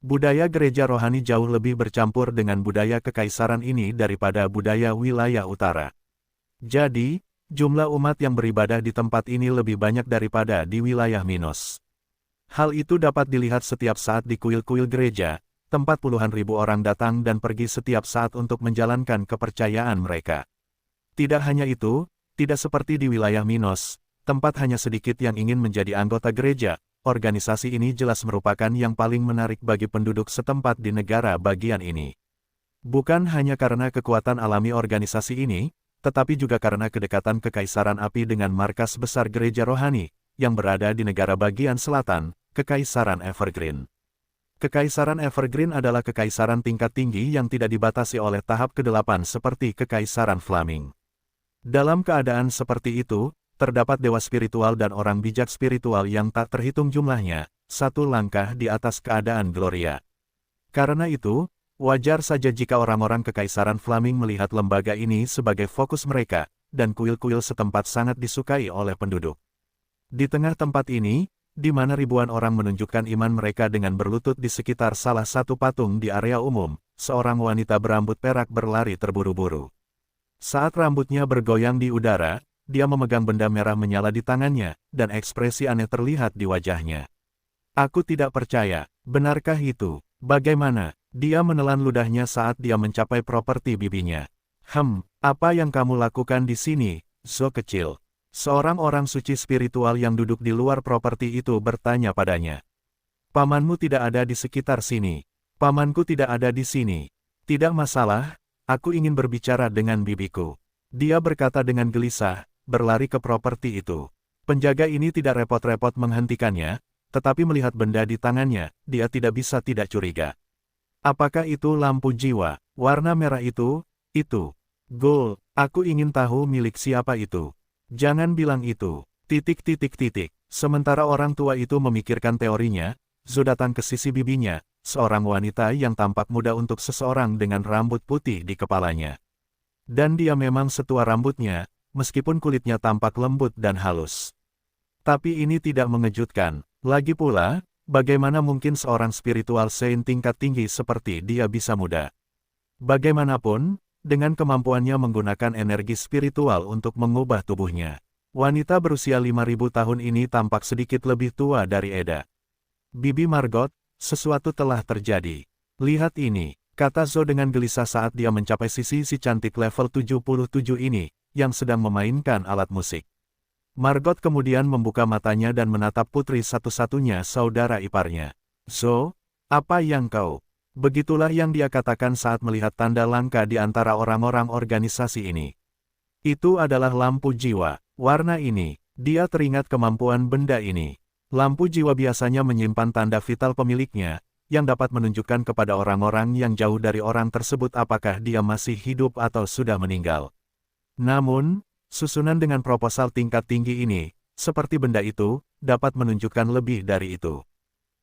Budaya gereja rohani jauh lebih bercampur dengan budaya kekaisaran ini daripada budaya wilayah utara. Jadi, jumlah umat yang beribadah di tempat ini lebih banyak daripada di wilayah Minos. Hal itu dapat dilihat setiap saat di kuil-kuil gereja, tempat puluhan ribu orang datang dan pergi setiap saat untuk menjalankan kepercayaan mereka. Tidak hanya itu, tidak seperti di wilayah Minos, tempat hanya sedikit yang ingin menjadi anggota gereja. Organisasi ini jelas merupakan yang paling menarik bagi penduduk setempat di negara bagian ini. Bukan hanya karena kekuatan alami organisasi ini, tetapi juga karena kedekatan Kekaisaran Api dengan markas besar gereja rohani, yang berada di negara bagian selatan, Kekaisaran Evergreen. Kekaisaran Evergreen adalah kekaisaran tingkat tinggi yang tidak dibatasi oleh tahap ke-8 seperti Kekaisaran Flaming. Dalam keadaan seperti itu, terdapat dewa spiritual dan orang bijak spiritual yang tak terhitung jumlahnya, satu langkah di atas keadaan Gloria. Karena itu, wajar saja jika orang-orang Kekaisaran Flaming melihat lembaga ini sebagai fokus mereka, dan kuil-kuil setempat sangat disukai oleh penduduk. Di tengah tempat ini, di mana ribuan orang menunjukkan iman mereka dengan berlutut di sekitar salah satu patung di area umum, seorang wanita berambut perak berlari terburu-buru. Saat rambutnya bergoyang di udara, dia memegang benda merah menyala di tangannya, dan ekspresi aneh terlihat di wajahnya. Aku tidak percaya, benarkah itu? Bagaimana? Dia menelan ludahnya saat dia mencapai properti bibinya. Apa yang kamu lakukan di sini, Zo kecil? Seorang orang suci spiritual yang duduk di luar properti itu bertanya padanya. Pamanmu tidak ada di sekitar sini. Pamanku tidak ada di sini. Tidak masalah, aku ingin berbicara dengan bibiku. Dia berkata dengan gelisah, berlari ke properti itu. Penjaga ini tidak repot-repot menghentikannya, tetapi melihat benda di tangannya, dia tidak bisa tidak curiga. Apakah itu lampu jiwa? Warna merah itu? Gold, aku ingin tahu milik siapa itu. Jangan bilang itu. Sementara orang tua itu memikirkan teorinya, Zo datang ke sisi bibinya, seorang wanita yang tampak muda untuk seseorang dengan rambut putih di kepalanya. Dan dia memang setua rambutnya, meskipun kulitnya tampak lembut dan halus. Tapi ini tidak mengejutkan. Lagi pula, bagaimana mungkin seorang spiritual saint tingkat tinggi seperti dia bisa muda? Bagaimanapun, dengan kemampuannya menggunakan energi spiritual untuk mengubah tubuhnya, wanita berusia 5.000 tahun ini tampak sedikit lebih tua dari Eda. Bibi Margot, sesuatu telah terjadi. Lihat ini, kata Zo dengan gelisah saat dia mencapai sisi si cantik level 77 ini, yang sedang memainkan alat musik. Margot kemudian membuka matanya dan menatap putri satu-satunya saudara iparnya. Zo, apa yang kau? Begitulah yang dia katakan saat melihat tanda langka di antara orang-orang organisasi ini. Itu adalah lampu jiwa. Warna ini, dia teringat kemampuan benda ini. Lampu jiwa biasanya menyimpan tanda vital pemiliknya, yang dapat menunjukkan kepada orang-orang yang jauh dari orang tersebut apakah dia masih hidup atau sudah meninggal. Namun, susunan dengan proposal tingkat tinggi ini, seperti benda itu, dapat menunjukkan lebih dari itu.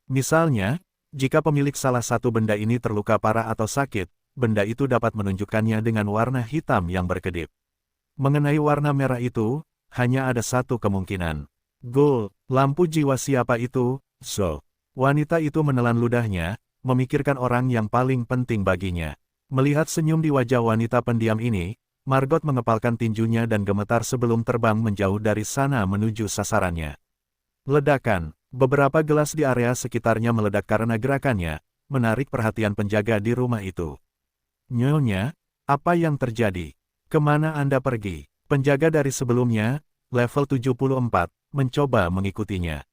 Misalnya, jika pemilik salah satu benda ini terluka parah atau sakit, benda itu dapat menunjukkannya dengan warna hitam yang berkedip. Mengenai warna merah itu, hanya ada satu kemungkinan. Gold, lampu jiwa siapa itu? Zo. Wanita itu menelan ludahnya, memikirkan orang yang paling penting baginya. Melihat senyum di wajah wanita pendiam ini, Margot mengepalkan tinjunya dan gemetar sebelum terbang menjauh dari sana menuju sasarannya. Ledakan. Beberapa gelas di area sekitarnya meledak karena gerakannya, menarik perhatian penjaga di rumah itu. Nyonya, apa yang terjadi? Kemana Anda pergi? Penjaga dari sebelumnya, level 74, mencoba mengikutinya.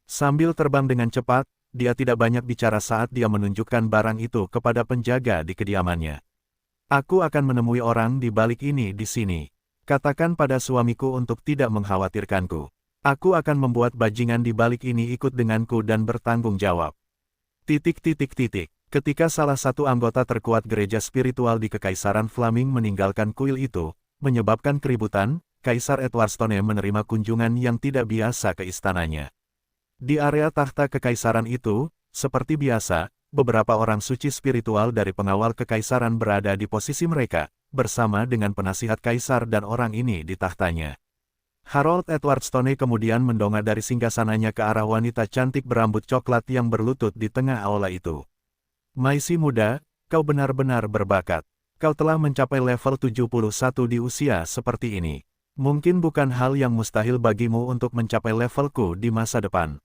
Sambil terbang dengan cepat, dia tidak banyak bicara saat dia menunjukkan barang itu kepada penjaga di kediamannya. Aku akan menemui orang di balik ini di sini. Katakan pada suamiku untuk tidak mengkhawatirkanku. Aku akan membuat bajingan di balik ini ikut denganku dan bertanggung jawab. Ketika salah satu anggota terkuat gereja spiritual di Kekaisaran Flaming meninggalkan kuil itu, menyebabkan keributan, Kaisar Edwardstone menerima kunjungan yang tidak biasa ke istananya. Di area tahta kekaisaran itu, seperti biasa, beberapa orang suci spiritual dari pengawal kekaisaran berada di posisi mereka, bersama dengan penasihat kaisar dan orang ini di tahtanya. Harold Edwardstone kemudian mendongak dari singgasananya ke arah wanita cantik berambut coklat yang berlutut di tengah aula itu. Maisi muda, kau benar-benar berbakat. Kau telah mencapai level 71 di usia seperti ini. Mungkin bukan hal yang mustahil bagimu untuk mencapai levelku di masa depan.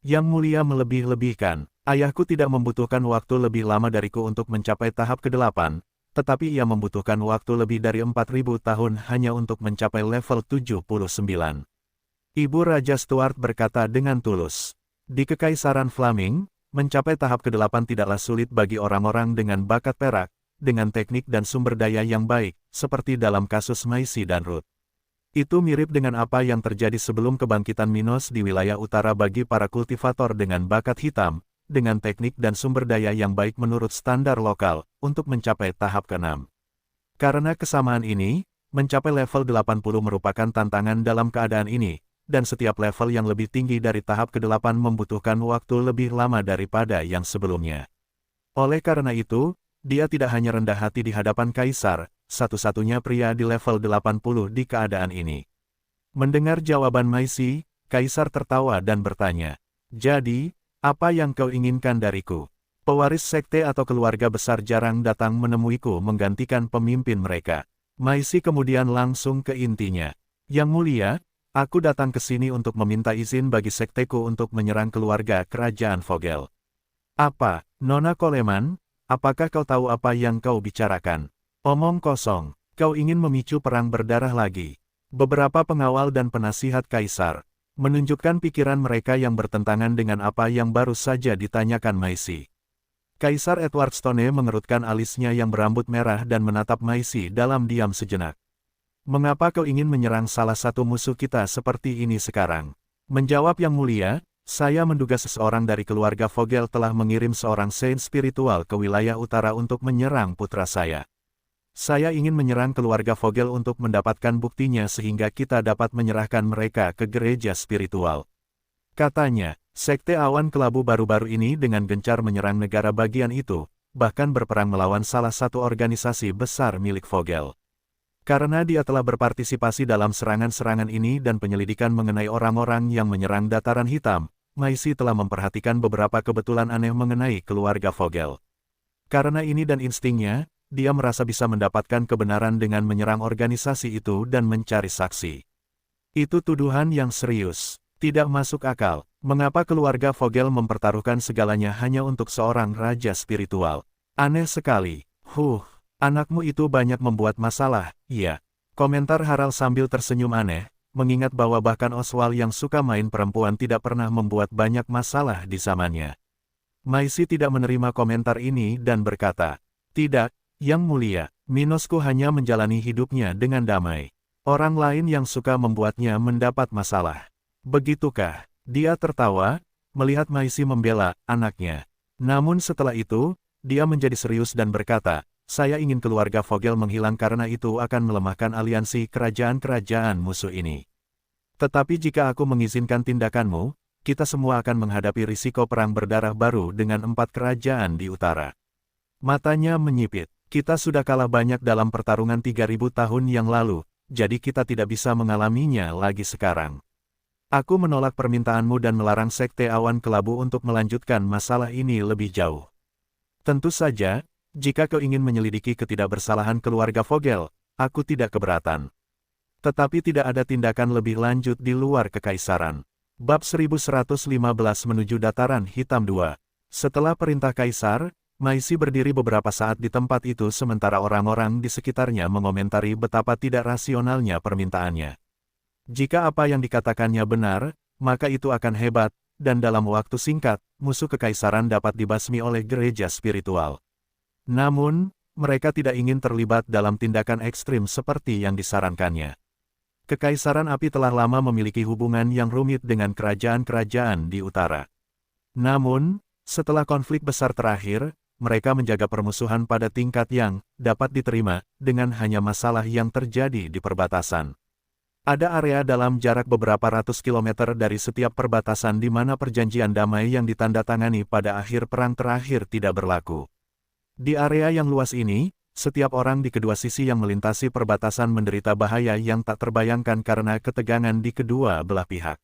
Yang mulia melebih-lebihkan, ayahku tidak membutuhkan waktu lebih lama dariku untuk mencapai tahap ke-8, tetapi ia membutuhkan waktu lebih dari 4.000 tahun hanya untuk mencapai level 79. Ibu Raja Stuart berkata dengan tulus. Di Kekaisaran Flaming, mencapai tahap ke-8 tidaklah sulit bagi orang-orang dengan bakat perak, dengan teknik dan sumber daya yang baik, seperti dalam kasus Maisi dan Ruth. Itu mirip dengan apa yang terjadi sebelum kebangkitan Minos di wilayah utara bagi para kultivator dengan bakat hitam, dengan teknik dan sumber daya yang baik menurut standar lokal, untuk mencapai tahap ke-6. Karena kesamaan ini, Mencapai level 80 merupakan tantangan dalam keadaan ini, dan setiap level yang lebih tinggi dari tahap ke-8 membutuhkan waktu lebih lama daripada yang sebelumnya. Oleh karena itu, dia tidak hanya rendah hati di hadapan Kaisar, satu-satunya pria di level 80 di keadaan ini. Mendengar jawaban Maisi, Kaisar tertawa dan bertanya, "Jadi, apa yang kau inginkan dariku?" Pewaris sekte atau keluarga besar jarang datang menemuiku menggantikan pemimpin mereka. Maisi kemudian langsung ke intinya. "Yang mulia, aku datang ke sini untuk meminta izin bagi sekteku untuk menyerang keluarga kerajaan Vogel." "Apa, Nona Coleman? Apakah kau tahu apa yang kau bicarakan?" "Omong kosong, kau ingin memicu perang berdarah lagi." Beberapa pengawal dan penasihat Kaisar menunjukkan pikiran mereka yang bertentangan dengan apa yang baru saja ditanyakan Maisi. Kaisar Edward Stone mengerutkan alisnya yang berambut merah dan menatap Maisi dalam diam sejenak. "Mengapa kau ingin menyerang salah satu musuh kita seperti ini sekarang?" "Menjawab yang mulia, saya menduga seseorang dari keluarga Vogel telah mengirim seorang saint spiritual ke wilayah utara untuk menyerang putra saya. Saya ingin menyerang keluarga Vogel untuk mendapatkan buktinya sehingga kita dapat menyerahkan mereka ke gereja spiritual," katanya. Sekte Awan Kelabu baru-baru ini dengan gencar menyerang negara bagian itu, bahkan berperang melawan salah satu organisasi besar milik Vogel. Karena dia telah berpartisipasi dalam serangan-serangan ini dan penyelidikan mengenai orang-orang yang menyerang Dataran Hitam, Maisi telah memperhatikan beberapa kebetulan aneh mengenai keluarga Vogel. Karena ini dan instingnya, dia merasa bisa mendapatkan kebenaran dengan menyerang organisasi itu dan mencari saksi. Itu tuduhan yang serius, tidak masuk akal. Mengapa keluarga Vogel mempertaruhkan segalanya hanya untuk seorang raja spiritual? Aneh sekali. Anakmu itu banyak membuat masalah, iya. Komentar Harald sambil tersenyum aneh, mengingat bahwa bahkan Oswald yang suka main perempuan tidak pernah membuat banyak masalah di zamannya. Maisi tidak menerima komentar ini dan berkata, "Tidak, Yang Mulia, Minosku hanya menjalani hidupnya dengan damai. Orang lain yang suka membuatnya mendapat masalah." "Begitukah?" Dia tertawa, melihat Maisi membela anaknya. Namun setelah itu, dia menjadi serius dan berkata, "Saya ingin keluarga Vogel menghilang karena itu akan melemahkan aliansi kerajaan-kerajaan musuh ini. Tetapi jika aku mengizinkan tindakanmu, kita semua akan menghadapi risiko perang berdarah baru dengan 4 kerajaan di utara." Matanya menyipit. "Kita sudah kalah banyak dalam pertarungan 3000 tahun yang lalu, jadi kita tidak bisa mengalaminya lagi sekarang. Aku menolak permintaanmu dan melarang Sekte Awan Kelabu untuk melanjutkan masalah ini lebih jauh. Tentu saja, jika kau ingin menyelidiki ketidakbersalahan keluarga Vogel, aku tidak keberatan. Tetapi tidak ada tindakan lebih lanjut di luar kekaisaran." Bab 1115 menuju Dataran Hitam 2. Setelah perintah Kaisar, Maisi berdiri beberapa saat di tempat itu sementara orang-orang di sekitarnya mengomentari betapa tidak rasionalnya permintaannya. Jika apa yang dikatakannya benar, maka itu akan hebat, dan dalam waktu singkat, musuh kekaisaran dapat dibasmi oleh gereja spiritual. Namun, mereka tidak ingin terlibat dalam tindakan ekstrim seperti yang disarankannya. Kekaisaran Api telah lama memiliki hubungan yang rumit dengan kerajaan-kerajaan di utara. Namun, setelah konflik besar terakhir, mereka menjaga permusuhan pada tingkat yang dapat diterima, dengan hanya masalah yang terjadi di perbatasan. Ada area dalam jarak beberapa ratus kilometer dari setiap perbatasan di mana perjanjian damai yang ditandatangani pada akhir perang terakhir tidak berlaku. Di area yang luas ini, setiap orang di kedua sisi yang melintasi perbatasan menderita bahaya yang tak terbayangkan karena ketegangan di kedua belah pihak.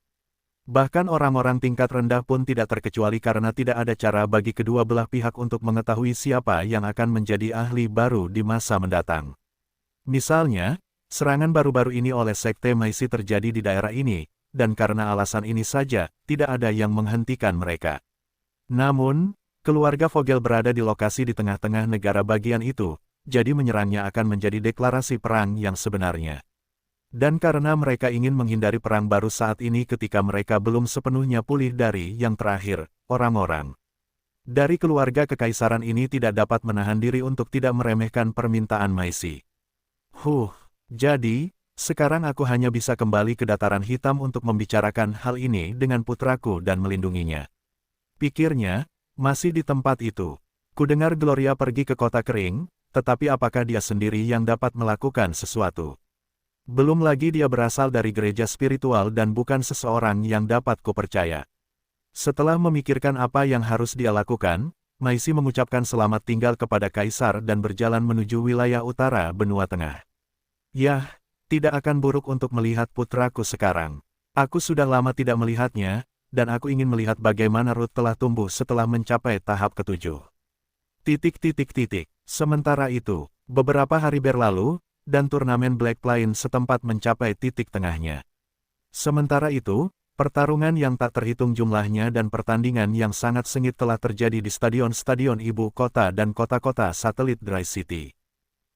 Bahkan orang-orang tingkat rendah pun tidak terkecuali karena tidak ada cara bagi kedua belah pihak untuk mengetahui siapa yang akan menjadi ahli baru di masa mendatang. Misalnya, serangan baru-baru ini oleh Sekte Maisi terjadi di daerah ini, dan karena alasan ini saja, tidak ada yang menghentikan mereka. Namun, keluarga Vogel berada di lokasi di tengah-tengah negara bagian itu, jadi menyerangnya akan menjadi deklarasi perang yang sebenarnya. Dan karena mereka ingin menghindari perang baru saat ini ketika mereka belum sepenuhnya pulih dari yang terakhir, orang-orang dari keluarga kekaisaran ini tidak dapat menahan diri untuk tidak meremehkan permintaan Maisi. Jadi, sekarang aku hanya bisa kembali ke Dataran Hitam untuk membicarakan hal ini dengan putraku dan melindunginya. Pikirnya, masih di tempat itu. Kudengar Gloria pergi ke kota kering, tetapi apakah dia sendiri yang dapat melakukan sesuatu? Belum lagi dia berasal dari gereja spiritual dan bukan seseorang yang dapat kupercaya. Setelah memikirkan apa yang harus dia lakukan, Maisi mengucapkan selamat tinggal kepada Kaisar dan berjalan menuju wilayah utara benua tengah. Yah, tidak akan buruk untuk melihat putraku sekarang. Aku sudah lama tidak melihatnya, dan aku ingin melihat bagaimana Ruth telah tumbuh setelah mencapai tahap ke-7. Sementara itu, beberapa hari berlalu, dan turnamen Black Lion setempat mencapai titik tengahnya. Sementara itu, pertarungan yang tak terhitung jumlahnya dan pertandingan yang sangat sengit telah terjadi di stadion-stadion ibu kota dan kota-kota satelit Dry City.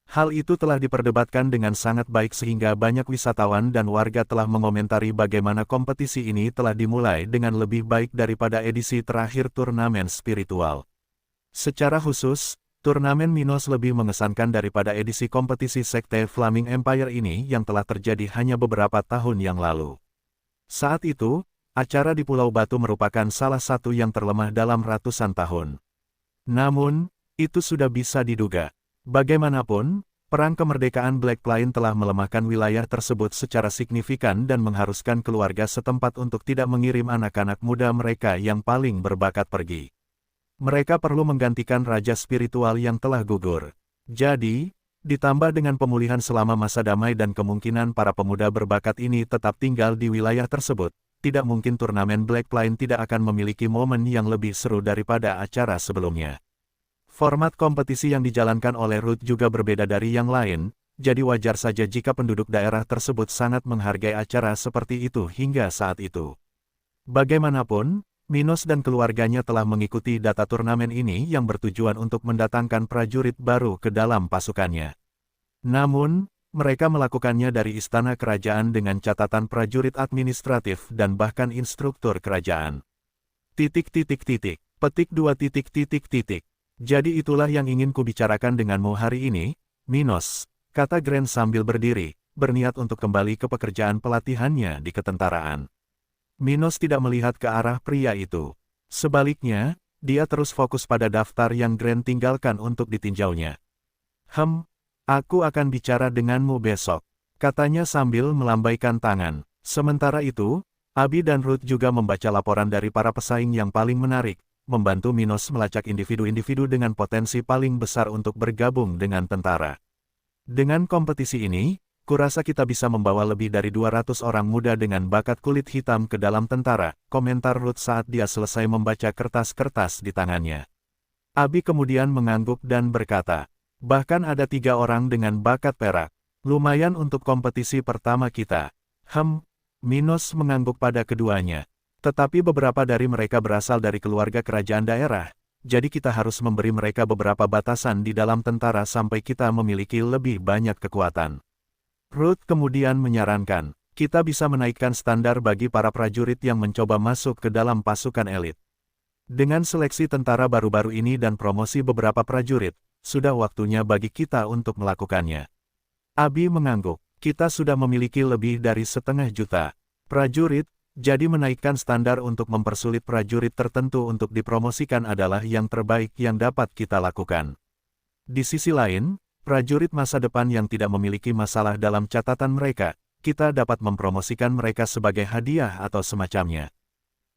Hal itu telah diperdebatkan dengan sangat baik sehingga banyak wisatawan dan warga telah mengomentari bagaimana kompetisi ini telah dimulai dengan lebih baik daripada edisi terakhir turnamen spiritual. Secara khusus, turnamen Minos lebih mengesankan daripada edisi kompetisi Sekte Flaming Empire ini yang telah terjadi hanya beberapa tahun yang lalu. Saat itu, acara di Pulau Batu merupakan salah satu yang terlemah dalam ratusan tahun. Namun, itu sudah bisa diduga. Bagaimanapun, perang kemerdekaan Black Lion telah melemahkan wilayah tersebut secara signifikan dan mengharuskan keluarga setempat untuk tidak mengirim anak-anak muda mereka yang paling berbakat pergi. Mereka perlu menggantikan raja spiritual yang telah gugur. Jadi, ditambah dengan pemulihan selama masa damai dan kemungkinan para pemuda berbakat ini tetap tinggal di wilayah tersebut, tidak mungkin turnamen Black Lion tidak akan memiliki momen yang lebih seru daripada acara sebelumnya. Format kompetisi yang dijalankan oleh Ruth juga berbeda dari yang lain, jadi wajar saja jika penduduk daerah tersebut sangat menghargai acara seperti itu hingga saat itu. Bagaimanapun, Minos dan keluarganya telah mengikuti data turnamen ini yang bertujuan untuk mendatangkan prajurit baru ke dalam pasukannya. Namun, mereka melakukannya dari istana kerajaan dengan catatan prajurit administratif dan bahkan instruktur kerajaan. Petik 2. Jadi itulah yang ingin kubicarakan denganmu hari ini, Minos, kata Grant sambil berdiri, berniat untuk kembali ke pekerjaan pelatihannya di ketentaraan. Minos tidak melihat ke arah pria itu. Sebaliknya, dia terus fokus pada daftar yang Grant tinggalkan untuk ditinjaunya. Aku akan bicara denganmu besok, katanya sambil melambaikan tangan. Sementara itu, Abi dan Ruth juga membaca laporan dari para pesaing yang paling menarik, membantu Minos melacak individu-individu dengan potensi paling besar untuk bergabung dengan tentara. Dengan kompetisi ini, kurasa kita bisa membawa lebih dari 200 orang muda dengan bakat kulit hitam ke dalam tentara, komentar Ruth saat dia selesai membaca kertas-kertas di tangannya. Abi kemudian mengangguk dan berkata, bahkan ada 3 orang dengan bakat perak. Lumayan untuk kompetisi pertama kita. Minos mengangguk pada keduanya. Tetapi beberapa dari mereka berasal dari keluarga kerajaan daerah, jadi kita harus memberi mereka beberapa batasan di dalam tentara sampai kita memiliki lebih banyak kekuatan. Ruth kemudian menyarankan, kita bisa menaikkan standar bagi para prajurit yang mencoba masuk ke dalam pasukan elit. Dengan seleksi tentara baru-baru ini dan promosi beberapa prajurit, sudah waktunya bagi kita untuk melakukannya. Abi mengangguk, kita sudah memiliki lebih dari 500.000 prajurit, jadi menaikkan standar untuk mempersulit prajurit tertentu untuk dipromosikan adalah yang terbaik yang dapat kita lakukan. Di sisi lain, prajurit masa depan yang tidak memiliki masalah dalam catatan mereka, kita dapat mempromosikan mereka sebagai hadiah atau semacamnya.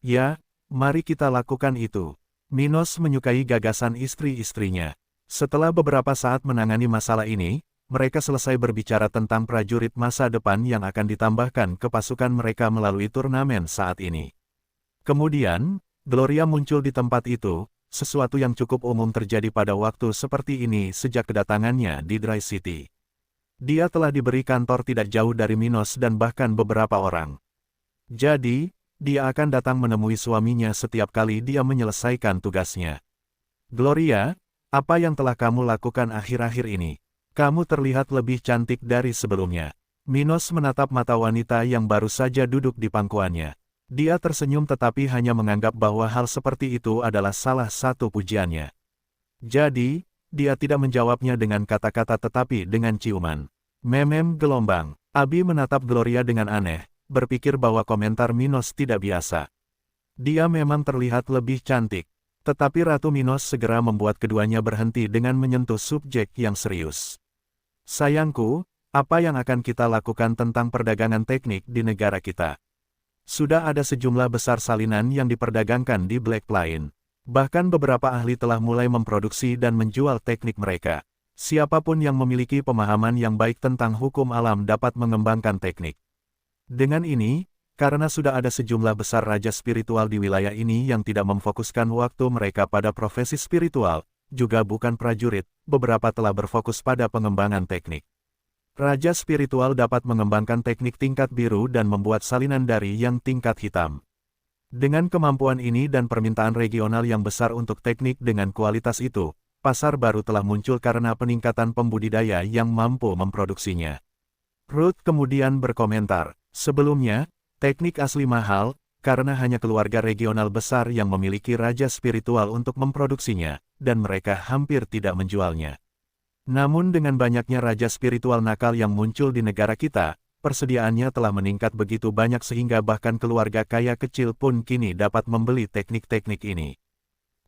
Ya, mari kita lakukan itu. Minos menyukai gagasan istri-istrinya. Setelah beberapa saat menangani masalah ini, mereka selesai berbicara tentang prajurit masa depan yang akan ditambahkan ke pasukan mereka melalui turnamen saat ini. Kemudian, Gloria muncul di tempat itu, sesuatu yang cukup umum terjadi pada waktu seperti ini sejak kedatangannya di Dry City. Dia telah diberi kantor tidak jauh dari Minos dan bahkan beberapa orang. Jadi, dia akan datang menemui suaminya setiap kali dia menyelesaikan tugasnya. Gloria, apa yang telah kamu lakukan akhir-akhir ini? Kamu terlihat lebih cantik dari sebelumnya. Minos menatap mata wanita yang baru saja duduk di pangkuannya. Dia tersenyum tetapi hanya menganggap bahwa hal seperti itu adalah salah satu pujiannya. Jadi, dia tidak menjawabnya dengan kata-kata tetapi dengan ciuman. Gelombang. Abi menatap Gloria dengan aneh, berpikir bahwa komentar Minos tidak biasa. Dia memang terlihat lebih cantik. Tetapi Ratu Minos segera membuat keduanya berhenti dengan menyentuh subjek yang serius. Sayangku, Apa yang akan kita lakukan tentang perdagangan teknik di negara kita? Sudah ada sejumlah besar salinan yang diperdagangkan di Black Lion. Bahkan beberapa ahli telah mulai memproduksi dan menjual teknik mereka. Siapapun yang memiliki pemahaman yang baik tentang hukum alam dapat mengembangkan teknik. Dengan ini, karena sudah ada sejumlah besar raja spiritual di wilayah ini yang tidak memfokuskan waktu mereka pada profesi spiritual, juga bukan prajurit, beberapa telah berfokus pada pengembangan teknik. Raja spiritual dapat mengembangkan teknik tingkat biru dan membuat salinan dari yang tingkat hitam. Dengan kemampuan ini dan permintaan regional yang besar untuk teknik dengan kualitas itu, pasar baru telah muncul karena peningkatan pembudidaya yang mampu memproduksinya. Ruth kemudian berkomentar, sebelumnya, teknik asli mahal, karena hanya keluarga regional besar yang memiliki raja spiritual untuk memproduksinya, dan mereka hampir tidak menjualnya. Namun dengan banyaknya raja spiritual nakal yang muncul di negara kita, persediaannya telah meningkat begitu banyak sehingga bahkan keluarga kaya kecil pun kini dapat membeli teknik-teknik ini.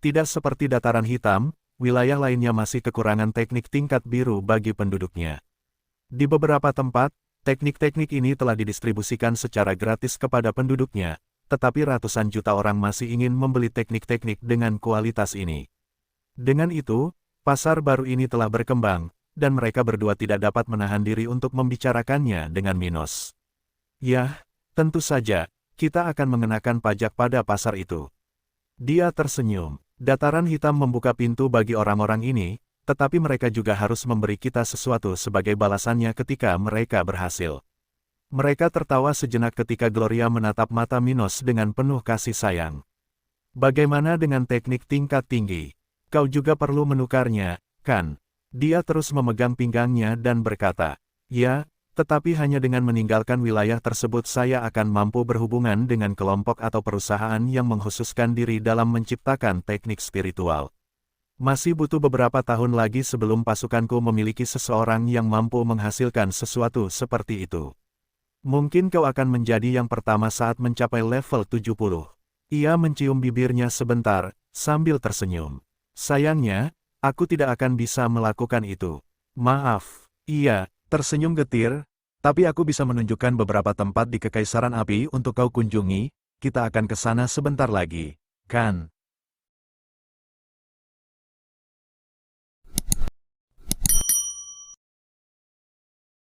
Tidak seperti dataran hitam, wilayah lainnya masih kekurangan teknik tingkat biru bagi penduduknya. Di beberapa tempat, teknik-teknik ini telah didistribusikan secara gratis kepada penduduknya, tetapi ratusan juta orang masih ingin membeli teknik-teknik dengan kualitas ini. Dengan itu, pasar baru ini telah berkembang, dan mereka berdua tidak dapat menahan diri untuk membicarakannya dengan Minos. Yah, tentu saja, kita akan mengenakan pajak pada pasar itu. Dia tersenyum. Dataran hitam membuka pintu bagi orang-orang ini, tetapi mereka juga harus memberi kita sesuatu sebagai balasannya ketika mereka berhasil. Mereka tertawa sejenak ketika Gloria menatap mata Minos dengan penuh kasih sayang. Bagaimana dengan teknik tingkat tinggi? Kau juga perlu menukarnya, kan? Dia terus memegang pinggangnya dan berkata, ya, tetapi hanya dengan meninggalkan wilayah tersebut saya akan mampu berhubungan dengan kelompok atau perusahaan yang mengkhususkan diri dalam menciptakan teknik spiritual. Masih butuh beberapa tahun lagi sebelum pasukanku memiliki seseorang yang mampu menghasilkan sesuatu seperti itu. Mungkin kau akan menjadi yang pertama saat mencapai level 70. Ia mencium bibirnya sebentar, sambil tersenyum. Sayangnya, aku tidak akan bisa melakukan itu. Maaf. Ia tersenyum getir, tapi aku bisa menunjukkan beberapa tempat di Kekaisaran Api untuk kau kunjungi, kita akan ke sana sebentar lagi, kan?